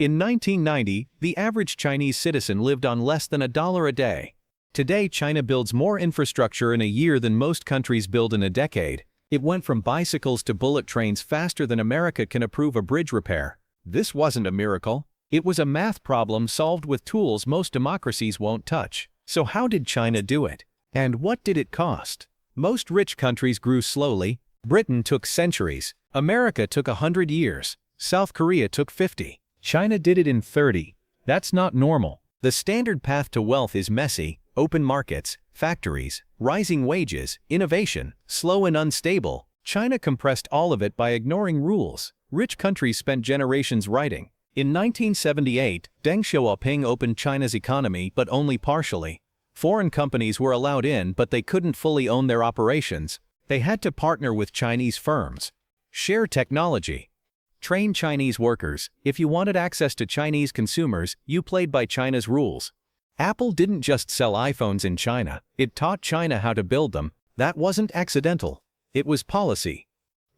In 1990, the average Chinese citizen lived on less than $1 a day. Today, China builds more infrastructure in a year than most countries build in a decade. It went from bicycles to bullet trains faster than America can approve a bridge repair. This wasn't a miracle. It was a math problem solved with tools most democracies won't touch. So how did China do it? And what did it cost? Most rich countries grew slowly. Britain took centuries. America took 100 years. South Korea took 50. China did it in 30. That's not normal. The standard path to wealth is messy: open markets, factories, rising wages, innovation, slow and unstable. China compressed all of it by ignoring rules. Rich countries spent generations writing. In 1978, Deng Xiaoping opened China's economy, but only partially. Foreign companies were allowed in, but they couldn't fully own their operations. They had to partner with Chinese firms. Share technology. Train Chinese workers. If you wanted access to Chinese consumers, you played by China's rules. Apple didn't just sell iPhones in China, it taught China how to build them. That wasn't accidental. It was policy.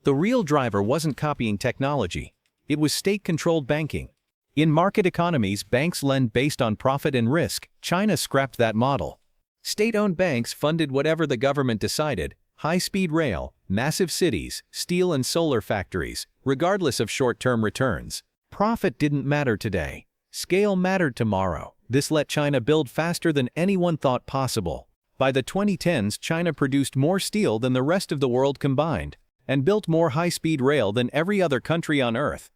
The real driver wasn't copying technology. It was state-controlled banking. In market economies, banks lend based on profit and risk. China scrapped that model. State-owned banks funded whatever the government decided: high-speed rail, massive cities, steel and solar factories, regardless of short-term returns. Profit didn't matter today. Scale mattered tomorrow. This let China build faster than anyone thought possible. By the 2010s, China produced more steel than the rest of the world combined, and built more high-speed rail than every other country on Earth.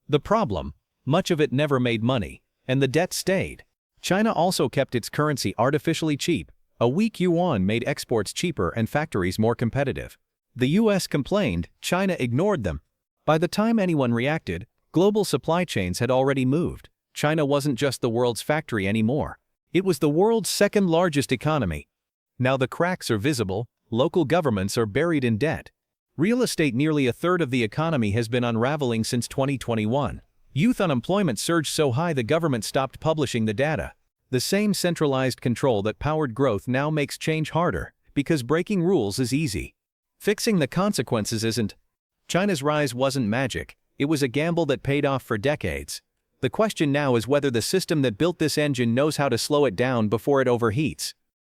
The problem? Much of it never made money, and the debt stayed. China also kept its currency artificially cheap. A weak yuan made exports cheaper and factories more competitive. The US complained, China ignored them. By the time anyone reacted, global supply chains had already moved. China wasn't just the world's factory anymore. It was the world's second largest economy. Now the cracks are visible. Local governments are buried in debt. Real estate, nearly a third of the economy, has been unraveling since 2021. Youth unemployment surged so high the government stopped publishing the data. The same centralized control that powered growth now makes change harder, because breaking rules is easy. Fixing the consequences isn't. China's rise wasn't magic. It was a gamble that paid off for decades. The question now is whether the system that built this engine knows how to slow it down before it overheats.